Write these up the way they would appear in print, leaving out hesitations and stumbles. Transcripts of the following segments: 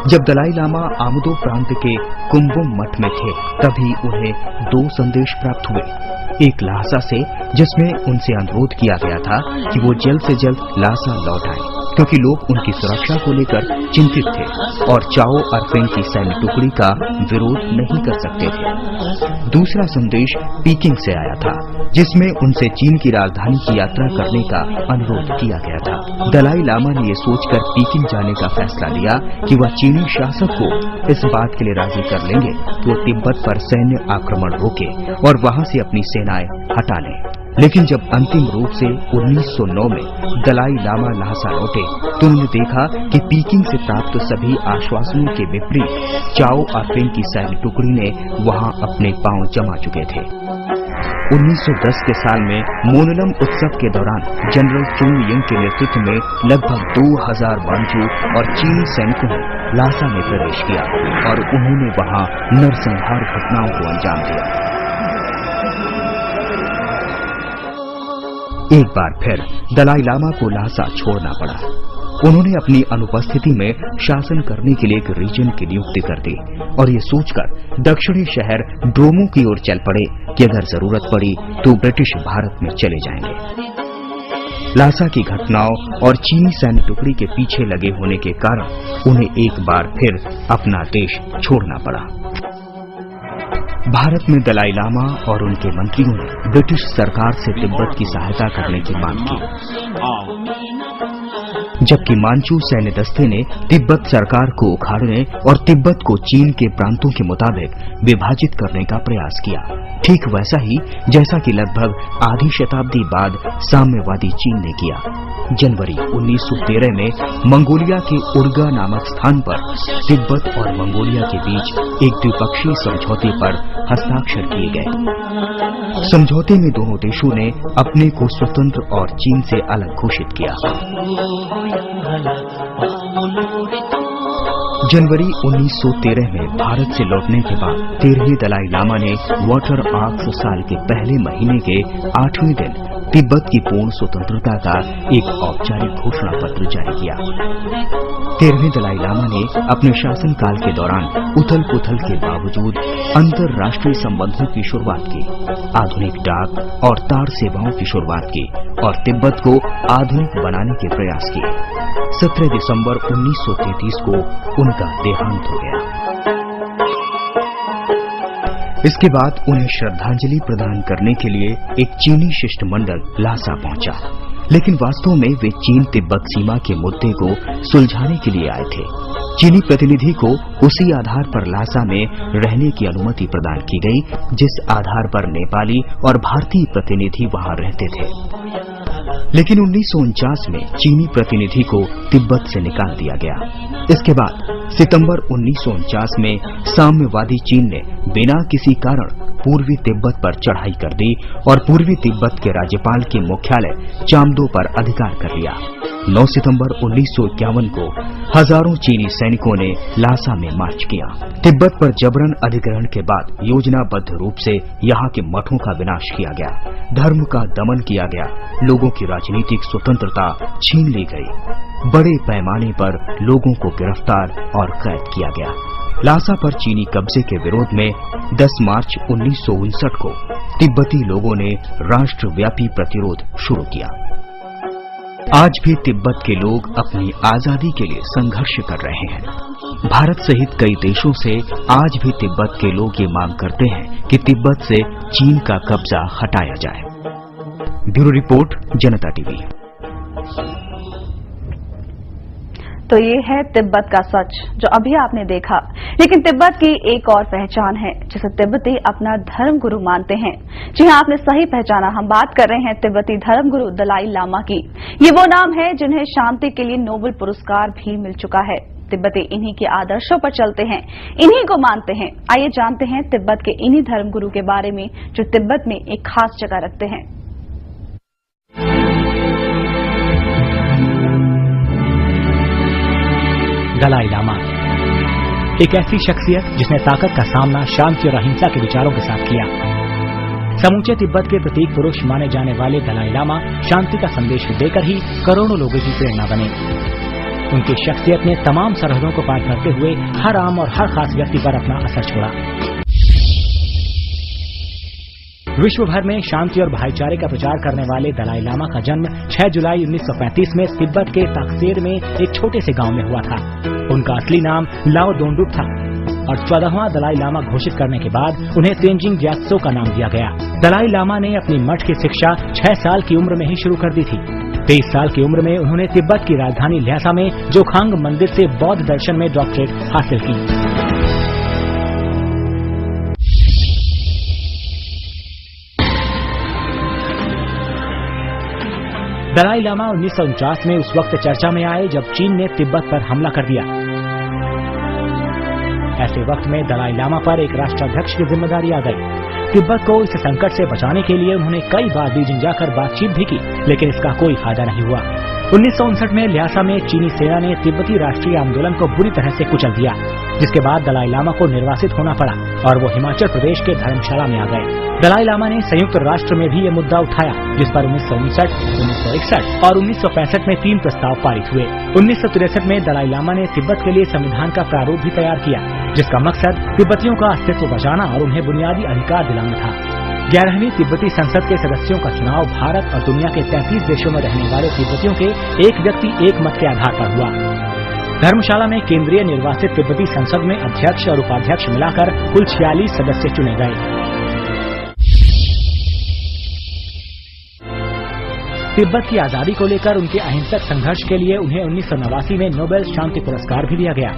जब दलाई लामा आमुदो प्रांत के कुंभुम मठ में थे तभी उन्हें 2 संदेश प्राप्त हुए। एक ल्हासा से, जिसमें उनसे अनुरोध किया गया था कि वो जल्द से जल्द ल्हासा लौट आए क्योंकि लोग उनकी सुरक्षा को लेकर चिंतित थे और चाओ अरफेंग की सैन्य टुकड़ी का विरोध नहीं कर सकते थे। दूसरा संदेश पीकिंग से आया था जिसमें उनसे चीन की राजधानी की यात्रा करने का अनुरोध किया गया था। दलाई लामा ने ये सोचकर पीकिंग जाने का फैसला लिया कि वह चीनी शासक को इस बात के लिए राजी कर लेंगे कि वो तिब्बत पर सैन्य आक्रमण रोके और वहां से अपनी सेनाएं हटा लें। लेकिन जब अंतिम रूप से 1909 में दलाई लामा ल्हासा लौटे तो उन्होंने देखा कि पीकिंग से प्राप्त सभी आश्वासनों के विपरीत चाओ अरफेंग की सैन्य टुकड़ी ने वहां अपने पांव जमा चुके थे। 1910 के साल में मोनलम उत्सव के दौरान जनरल चुंग यिंग के नेतृत्व में लगभग 2000 बांचू और चीनी सैनिकों ने ल्हासा में प्रवेश किया और उन्होंने वहां नरसंहार घटनाओं को अंजाम दिया। एक बार फिर दलाई लामा को ल्हासा छोड़ना पड़ा। उन्होंने अपनी अनुपस्थिति में शासन करने के लिए एक रीजन की नियुक्ति कर दी और ये सोचकर दक्षिणी शहर ड्रोमो की ओर चल पड़े कि अगर जरूरत पड़ी तो ब्रिटिश भारत में चले जाएंगे। ल्हासा की घटनाओं और चीनी सैन्य टुकड़ी के पीछे लगे होने के कारण उन्हें एक बार फिर अपना देश छोड़ना पड़ा। भारत में दलाई लामा और उनके मंत्रियों ने ब्रिटिश सरकार से तिब्बत की सहायता करने की मांग की, जबकि मांचू सैन्य दस्ते ने तिब्बत सरकार को उखाड़ने और तिब्बत को चीन के प्रांतों के मुताबिक विभाजित करने का प्रयास किया। ठीक वैसा ही जैसा कि लगभग आधी शताब्दी बाद साम्यवादी चीन ने किया। जनवरी 1913 में मंगोलिया के उर्गा नामक स्थान पर तिब्बत और मंगोलिया के बीच एक द्विपक्षीय समझौते पर हस्ताक्षर किए गए। समझौते में दोनों देशों ने अपने को स्वतंत्र और चीन से अलग घोषित किया। जनवरी 1913 में भारत से लौटने के बाद 13वें दलाई लामा ने वाटर आक्स साल के पहले महीने के 8वें दिन तिब्बत की पूर्ण स्वतंत्रता का एक औपचारिक घोषणा पत्र जारी किया। 13वें दलाई लामा ने अपने शासनकाल के दौरान उथल पुथल के बावजूद अंतर्राष्ट्रीय संबंधों की शुरुआत की, आधुनिक डाक और तार सेवाओं की शुरुआत की और तिब्बत को आधुनिक बनाने के प्रयास किए। 17 दिसंबर 1933 को उनका देहांत हो गया। इसके बाद उन्हें श्रद्धांजलि प्रदान करने के लिए एक चीनी शिष्टमंडल ल्हासा पहुंचा, लेकिन वास्तव में वे चीन तिब्बत सीमा के मुद्दे को सुलझाने के लिए आए थे। चीनी प्रतिनिधि को उसी आधार पर ल्हासा में रहने की अनुमति प्रदान की गई जिस आधार पर नेपाली और भारतीय प्रतिनिधि वहां रहते थे। लेकिन 1949 में चीनी प्रतिनिधि को तिब्बत से निकाल दिया गया। इसके बाद सितंबर 1949 में साम्यवादी चीन ने बिना किसी कारण पूर्वी तिब्बत पर चढ़ाई कर दी और पूर्वी तिब्बत के राज्यपाल के मुख्यालय चामदो पर अधिकार कर लिया। 9 सितंबर 1951 को हजारों चीनी सैनिकों ने ल्हासा में मार्च किया। तिब्बत पर जबरन अधिग्रहण के बाद योजनाबद्ध रूप से यहाँ के मठों का विनाश किया गया, धर्म का दमन किया गया, लोगों की राजनीतिक स्वतंत्रता छीन ली गई, बड़े पैमाने पर लोगों को गिरफ्तार और कैद किया गया। ल्हासा पर चीनी कब्जे के विरोध में 10 मार्च 1959 को तिब्बती लोगों ने राष्ट्रव्यापी प्रतिरोध शुरू किया। आज भी तिब्बत के लोग अपनी आजादी के लिए संघर्ष कर रहे हैं। भारत सहित कई देशों से आज भी तिब्बत के लोग ये मांग करते हैं कि तिब्बत से चीन का कब्जा हटाया जाए। ब्यूरो रिपोर्ट, जनता टीवी। तो ये है तिब्बत का सच जो अभी आपने देखा। लेकिन तिब्बत की एक और पहचान है जिसे तिब्बती अपना धर्म गुरु मानते हैं। जी हाँ, आपने सही पहचाना, हम बात कर रहे हैं तिब्बती धर्म गुरु दलाई लामा की। ये वो नाम है जिन्हें शांति के लिए नोबेल पुरस्कार भी मिल चुका है। तिब्बती इन्हीं के आदर्शों पर चलते हैं, इन्हीं को मानते हैं। आइए जानते हैं तिब्बत के इन्हीं धर्म गुरु के बारे में जो तिब्बत में एक खास जगह रखते हैं। दलाई लामा एक ऐसी शख्सियत जिसने ताकत का सामना शांति और अहिंसा के विचारों के साथ किया। समूचे तिब्बत के प्रतीक पुरुष माने जाने वाले दलाई लामा शांति का संदेश देकर ही करोड़ों लोगों की प्रेरणा बने। उनकी शख्सियत ने तमाम सरहदों को पार करते हुए हर आम और हर खास व्यक्ति पर अपना असर छोड़ा। विश्व भर में शांति और भाईचारे का प्रचार करने वाले दलाई लामा का जन्म 6 जुलाई 1935 में तिब्बत के ताकसेर में एक छोटे से गांव में हुआ था। उनका असली नाम लाओ दोंडुप था और 14वां दलाई लामा घोषित करने के बाद उन्हें तेंजिंग ग्यात्सो का नाम दिया गया। दलाई लामा ने अपनी मठ की शिक्षा 6 साल की उम्र में ही शुरू कर दी थी। 23 साल की उम्र में उन्होंने तिब्बत की राजधानी ल्हासा में जोखांग मंदिर से बौद्ध दर्शन में डॉक्टरेट हासिल की। दलाई लामा 1949 में उस वक्त चर्चा में आए जब चीन ने तिब्बत पर हमला कर दिया। ऐसे वक्त में दलाई लामा पर एक राष्ट्राध्यक्ष की जिम्मेदारी आ गई। तिब्बत को इस संकट से बचाने के लिए उन्होंने कई बार बीजिंग जाकर बातचीत भी की, लेकिन इसका कोई फायदा नहीं हुआ। 1959 में ल्हासा में चीनी सेना ने तिब्बती राष्ट्रीय आंदोलन को बुरी तरह से कुचल दिया, जिसके बाद दलाई लामा को निर्वासित होना पड़ा और वो हिमाचल प्रदेश के धर्मशाला में आ गए। दलाई लामा ने संयुक्त राष्ट्र में भी ये मुद्दा उठाया, जिस पर 1959, 1961 और 1965 में 3 प्रस्ताव पारित हुए। 1963 में दलाई लामा ने तिब्बत के लिए संविधान का प्रारूप भी तैयार किया, जिसका मकसद तिब्बतियों का अस्तित्व बचाना और उन्हें बुनियादी अधिकार दिलाना था। 11वीं तिब्बती संसद के सदस्यों का चुनाव भारत और दुनिया के 33 देशों में रहने वाले तिब्बतियों के एक व्यक्ति एक मत के आधार पर हुआ। धर्मशाला में केंद्रीय निर्वासित तिब्बती संसद में अध्यक्ष और उपाध्यक्ष मिलाकर कुल 46 सदस्य चुने गए। तिब्बत की आजादी को लेकर उनके अहिंसक संघर्ष के लिए उन्हें 1989 में नोबेल शांति पुरस्कार भी दिया गया।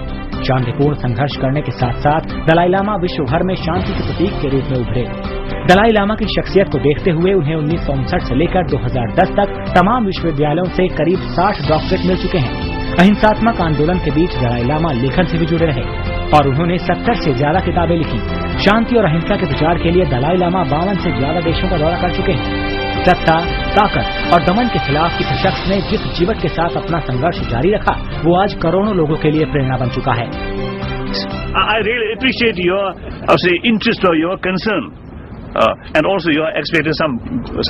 शांतिपूर्ण संघर्ष करने के साथ साथ दलाई लामा विश्व भर में शांति के प्रतीक के रूप में उभरे। दलाई लामा की शख्सियत को देखते हुए उन्हें 1959 से लेकर 2010 तक तमाम विश्वविद्यालयों से करीब 60 डॉक्टरेट मिल चुके हैं। अहिंसात्मक आंदोलन के बीच दलाई लामा लेखन से भी जुड़े रहे और उन्होंने 70 से ज्यादा किताबें लिखी। शांति और अहिंसा के प्रचार के लिए दलाई लामा 52 से ज्यादा देशों का दौरा कर चुके हैं। सत्ता, ताकत और दमन के खिलाफ इस शख्स ने जिस जीवट के साथ अपना संघर्ष जारी रखा, वो आज करोड़ों लोगों के लिए प्रेरणा बन चुका है। I really appreciate your, interest or your concern, and also you are expecting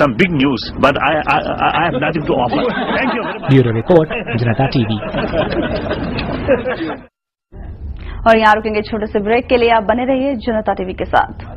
some big news, but I have nothing to offer. Thank you very much. Bureau report, Janata TV. और यहाँ रुकेंगे छोटे से ब्रेक के लिए। आप बने रहिए जनता टीवी के साथ।